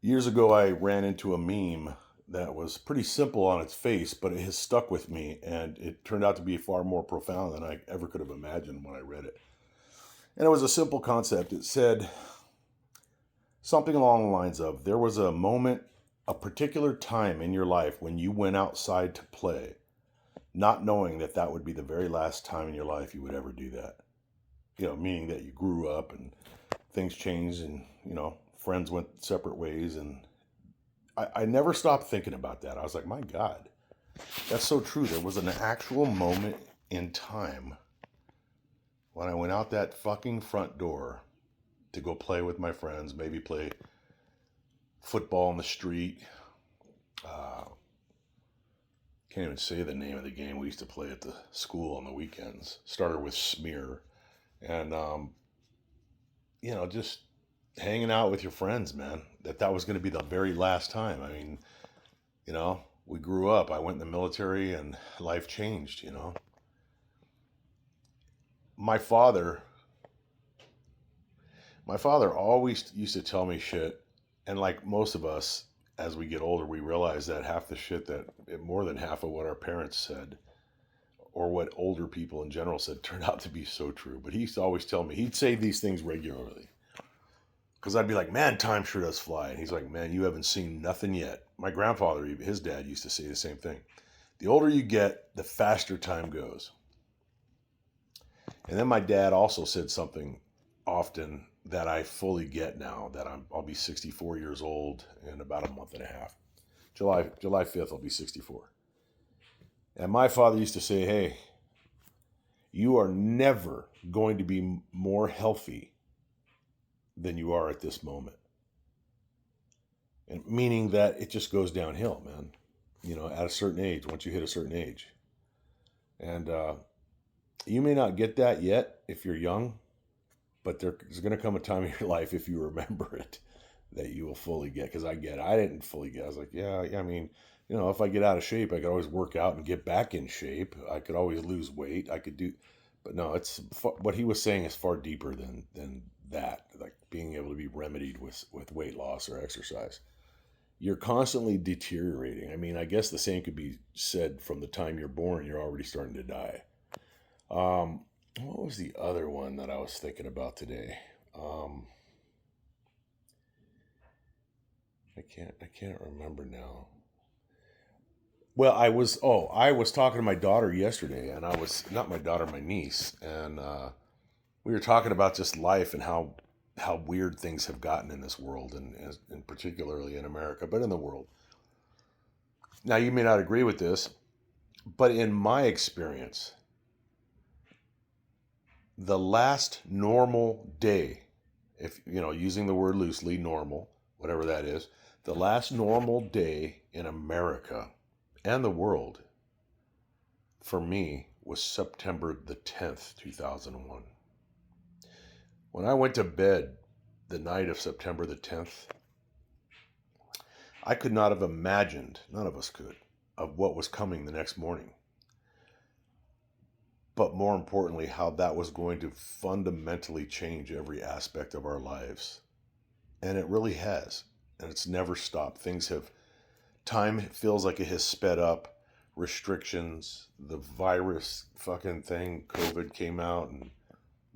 Years ago, I ran into a meme that was pretty simple on its face, but it has stuck with me, and it turned out to be far more profound than I ever could have imagined when I read it. And it was a simple concept. It said something along the lines of there was a moment, a particular time in your life when you went outside to play, not knowing that that would be the very last time in your life you would ever do that. Meaning that you grew up and things changed and, friends went separate ways. And I never stopped thinking about that. I was like, my God, that's so true. There was an actual moment in time when I went out that fucking front door to go play with my friends, maybe play football in the street. Uh, can't even say the name of the game we used to play at the school on the weekends. Started with Smear. And, just hanging out with your friends, man. That was going to be the very last time. I mean, we grew up. I went in the military and life changed. My father, my father always used to tell me shit. And like most of us, as we get older, we realize that half the shit more than half of what our parents said or what older people in general said turned out to be so true. But he used to always tell me, he'd say these things regularly. Because I'd be like, man, time sure does fly. And he's like, man, you haven't seen nothing yet. My grandfather, his dad, used to say the same thing. The older you get, the faster time goes. And then my dad also said something often that I fully get now that I'll be 64 years old in about a month and a half. July 5th, I'll be 64. And my father used to say, hey, you are never going to be more healthy than you are at this moment. And meaning that it just goes downhill, man. At a certain age, once you hit a certain age. And you may not get that yet if you're young, but there's going to come a time in your life, if you remember it, that you will fully get. Because I didn't fully get. I was like, yeah, I mean, if I get out of shape, I could always work out and get back in shape. I could always lose weight. I could do, but no, what he was saying is far deeper than that. Like being able to be remedied with weight loss or exercise. You're constantly deteriorating. I mean, I guess the same could be said from the time you're born. You're already starting to die. What was the other one that I was thinking about today? Um, I can't remember now. Well, I was talking to my daughter yesterday, and I was not my daughter, my niece, and we were talking about just life and how weird things have gotten in this world, and particularly in America, but in the world. Now, you may not agree with this, but in my experience, the last normal day, if using the word loosely, normal, whatever that is, the last normal day in America and the world for me was September the 10th, 2001. When I went to bed the night of September the 10th, I could not have imagined, none of us could, of what was coming the next morning. But more importantly, how that was going to fundamentally change every aspect of our lives. And it really has. And it's never stopped. Time feels like it has sped up. Restrictions, the virus fucking thing, COVID came out, and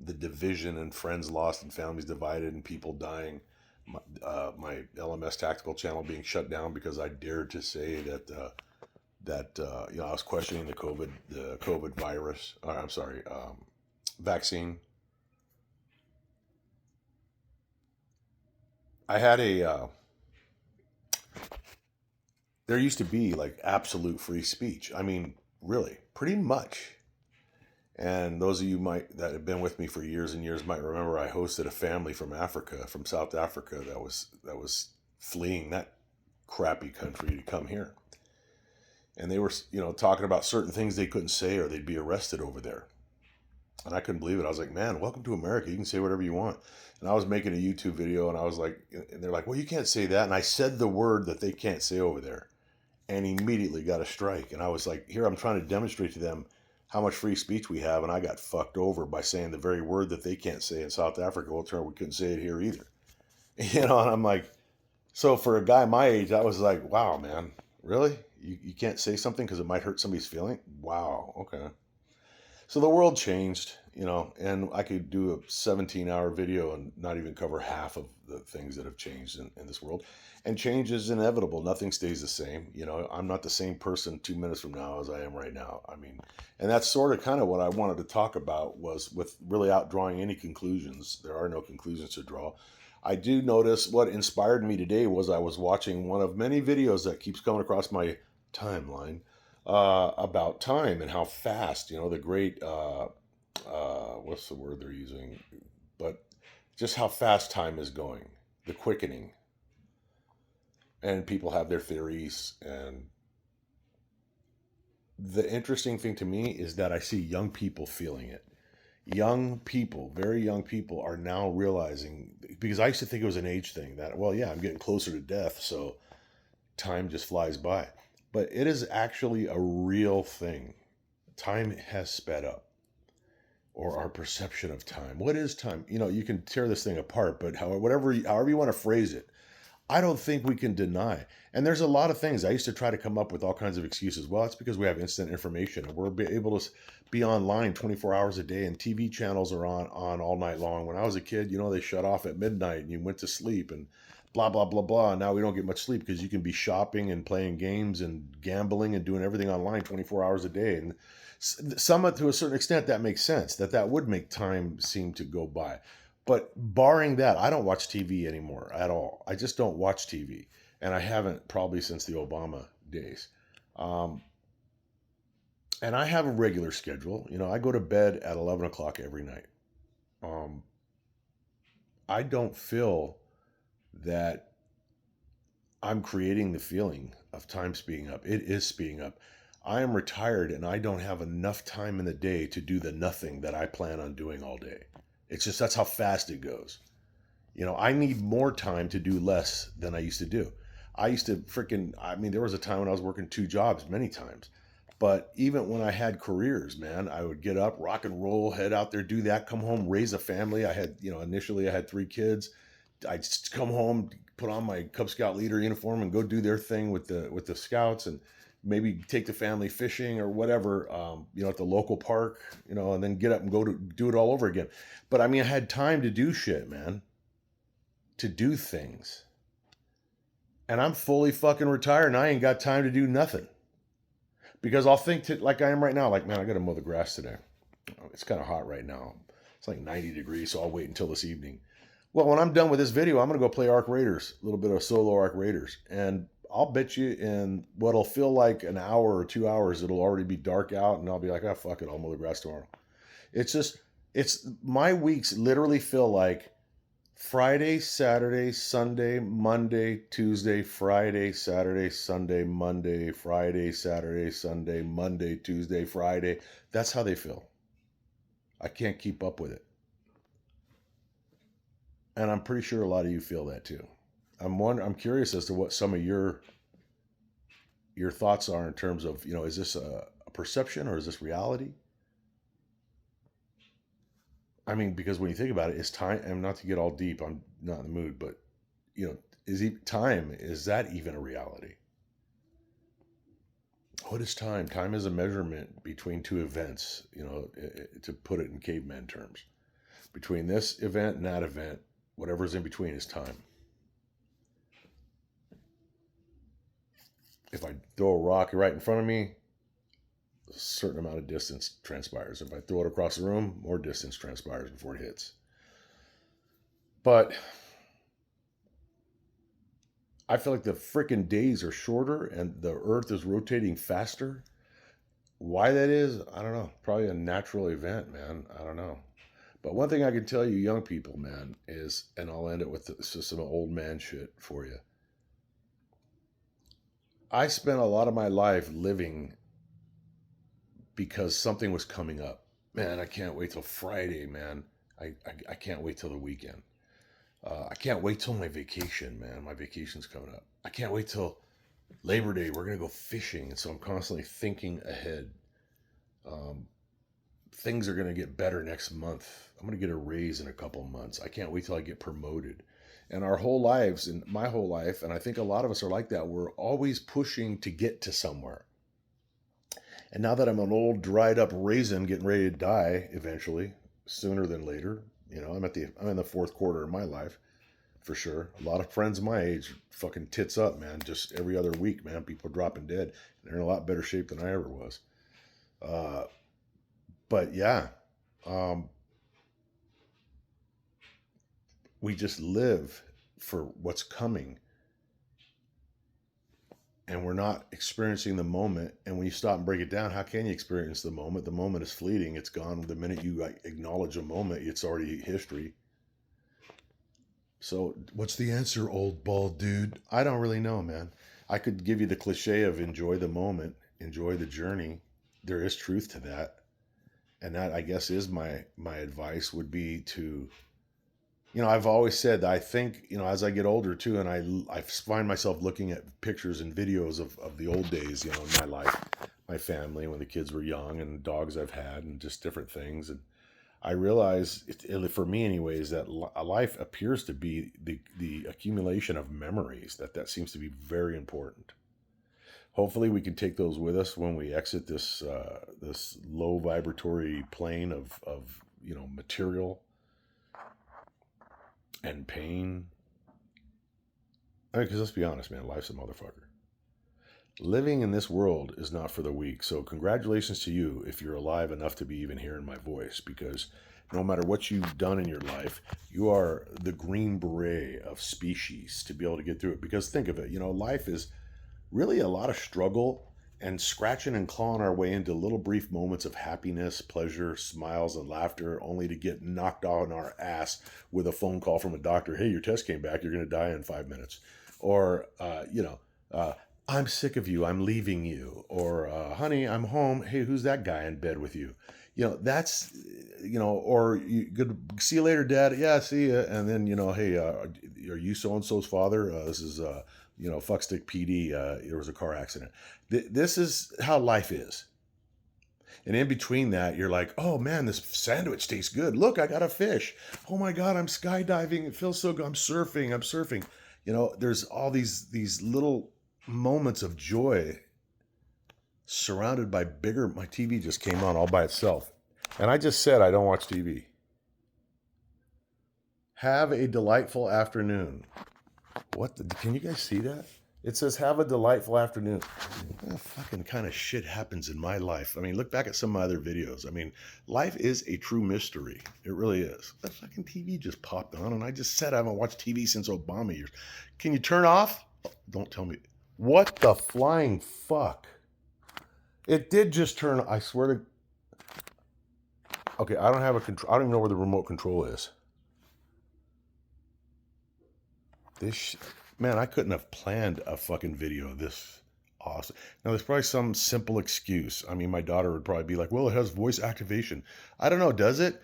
the division and friends lost and families divided and people dying. My LMS tactical channel being shut down because I dared to say that I was questioning the COVID virus. I'm sorry, vaccine. I had there used to be like absolute free speech. I mean, really, pretty much. And those of you that have been with me for years and years might remember I hosted a family from Africa, from South Africa, that was fleeing that crappy country to come here. And they were, talking about certain things they couldn't say or they'd be arrested over there. And I couldn't believe it. I was like, man, welcome to America. You can say whatever you want. And I was making a YouTube video and I was like, and they're like, well, you can't say that. And I said the word that they can't say over there and immediately got a strike. And I was like, here, I'm trying to demonstrate to them how much free speech we have. And I got fucked over by saying the very word that they can't say in South Africa. Well, turn we couldn't say it here either. And I'm like, So for a guy my age, I was like, wow, man, really? You can't say something because it might hurt somebody's feeling? Wow, okay. So the world changed, and I could do a 17-hour video and not even cover half of the things that have changed in this world. And change is inevitable. Nothing stays the same. I'm not the same person 2 minutes from now as I am right now. I mean, and that's sort of kind of what I wanted to talk about was with really out drawing any conclusions. There are no conclusions to draw. I do notice what inspired me today was I was watching one of many videos that keeps coming across my timeline about time and how fast, the great, what's the word they're using? But just how fast time is going, the quickening. And people have their theories. And the interesting thing to me is that I see young people feeling it. Young people, very young people, are now realizing, because I used to think it was an age thing that, well, yeah, I'm getting closer to death, so time just flies by. But it is actually a real thing. Time has sped up, or our perception of time. What is time? You can tear this thing apart, but however you want to phrase it, I don't think we can deny. And there's a lot of things. I used to try to come up with all kinds of excuses. Well, it's because we have instant information and we're able to be online 24 hours a day, and TV channels are on all night long. When I was a kid, they shut off at midnight and you went to sleep and blah, blah, blah, blah. Now we don't get much sleep because you can be shopping and playing games and gambling and doing everything online 24 hours a day. And some, to a certain extent, that makes sense, that would make time seem to go by. But barring that, I don't watch TV anymore at all. I just don't watch TV. And I haven't probably since the Obama days. Um, and I have a regular schedule. I go to bed at 11 o'clock every night. Um, I don't feel that I'm creating the feeling of time speeding up. It is speeding up. I am retired and I don't have enough time in the day to do the nothing that I plan on doing all day. It's just that's how fast it goes. I need more time to do less than I used to do. I used to I mean, there was a time when I was working two jobs many times. But even when I had careers, man, I would get up, rock and roll, head out there, do that, come home, raise a family. I had, initially I had 3 kids. I'd just come home, put on my Cub Scout leader uniform and go do their thing with the scouts, and maybe take the family fishing or whatever, at the local park, and then get up and go to do it all over again. But I mean, I had time to do shit, man, to do things. And I'm fully fucking retired and I ain't got time to do nothing. Because I'll think like I am right now, like, man, I got to mow the grass today. It's kind of hot right now. It's like 90 degrees, so I'll wait until this evening. Well, when I'm done with this video, I'm going to go play Arc Raiders, a little bit of solo Arc Raiders. And I'll bet you in what'll feel like an hour or 2 hours, it'll already be dark out and I'll be like, oh, fuck it, I'll mow the grass tomorrow. It's my weeks literally feel like Friday, Saturday, Sunday, Monday, Tuesday, Friday, Saturday, Sunday, Monday, Friday, Saturday, Sunday, Monday, Tuesday, Friday. That's how they feel. I can't keep up with it. And I'm pretty sure a lot of you feel that too. I'm curious as to what some of your thoughts are in terms of, is this a perception or is this reality? I mean, because when you think about it, it's time, and not to get all deep, I'm not in the mood, but time, is that even a reality? What is time? Time is a measurement between two events, to put it in caveman terms. Between this event and that event, whatever's in between is time. If I throw a rock right in front of me, a certain amount of distance transpires. If I throw it across the room, more distance transpires before it hits. But I feel like the freaking days are shorter and the earth is rotating faster. Why that is, I don't know. Probably a natural event, man. I don't know. But one thing I can tell you, young people, man, is, and I'll end it with some old man shit for you. I spent a lot of my life living because something was coming up. Man, I can't wait till Friday, man. I can't wait till the weekend. I can't wait till my vacation, man. My vacation's coming up. I can't wait till Labor Day. We're going to go fishing. And so I'm constantly thinking ahead. Things are going to get better next month. I'm going to get a raise in a couple months. I can't wait till I get promoted. And our whole lives, and my whole life, and I think a lot of us are like that, we're always pushing to get to somewhere. And now that I'm an old, dried up raisin getting ready to die eventually, sooner than later, I'm in the fourth quarter of my life for sure. A lot of friends my age, fucking tits up, man. Just every other week, man, people dropping dead. And they're in a lot better shape than I ever was. But yeah, we just live for what's coming. And we're not experiencing the moment. And when you stop and break it down, how can you experience the moment? The moment is fleeting. It's gone. The minute you acknowledge a moment, it's already history. So what's the answer, old bald dude? I don't really know, man. I could give you the cliche of enjoy the moment, enjoy the journey. There is truth to that. And that, I guess, is my advice would be to, I've always said that I think, as I get older too, and I find myself looking at pictures and videos of the old days, in my life, my family, when the kids were young, and dogs I've had, and just different things. And I realize, for me anyways, that life appears to be the accumulation of memories. That seems to be very important. Hopefully we can take those with us when we exit this this low vibratory plane of material and pain. I mean, because let's be honest, man, life's a motherfucker. Living in this world is not for the weak. So congratulations to you if you're alive enough to be even hearing my voice, because no matter what you've done in your life, you are the green beret of species to be able to get through it. Because think of it, life is really a lot of struggle and scratching and clawing our way into little brief moments of happiness, pleasure, smiles, and laughter, only to get knocked on our ass with a phone call from a doctor. Hey, your test came back. You're going to die in 5 minutes. Or, I'm sick of you. I'm leaving you. Or, honey, I'm home. Hey, who's that guy in bed with you? That's, or good. See you later, Dad. Yeah, see ya. And then, hey, are you so-and-so's father? This is, Fuckstick PD. There was a car accident. This is how life is. And in between that, you're like, oh man, this sandwich tastes good. Look, I got a fish. Oh my God, I'm skydiving. It feels so good. I'm surfing. There's all these little moments of joy surrounded by my TV just came on all by itself. And I just said I don't watch TV. Have a delightful afternoon. Can you guys see that? It says, have a delightful afternoon. What fucking kind of shit happens in my life? I mean, look back at some of my other videos. I mean, life is a true mystery. It really is. The fucking TV just popped on, and I just said I haven't watched TV since Obama years. Can you turn off? Oh, don't tell me. What the flying fuck? It did just turn. I swear to. Okay, I don't have a control. I don't even know where the remote control is. Man, I couldn't have planned a fucking video this awesome. Now, there's probably some simple excuse. I mean, my daughter would probably be like, well, it has voice activation. I don't know, does it?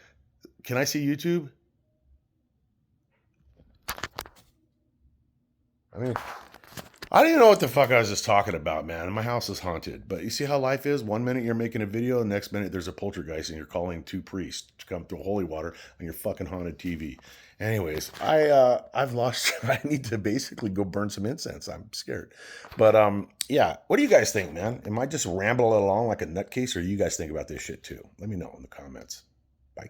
Can I see YouTube? I mean, I don't even know what the fuck I was just talking about, man. My house is haunted. But you see how life is? 1 minute you're making a video, the next minute there's a poltergeist and you're calling 2 priests to come throw holy water on your fucking haunted TV. Anyways, I've lost. I need to basically go burn some incense. I'm scared. But yeah. What do you guys think, man? Am I just rambling along like a nutcase, or do you guys think about this shit too? Let me know in the comments. Bye.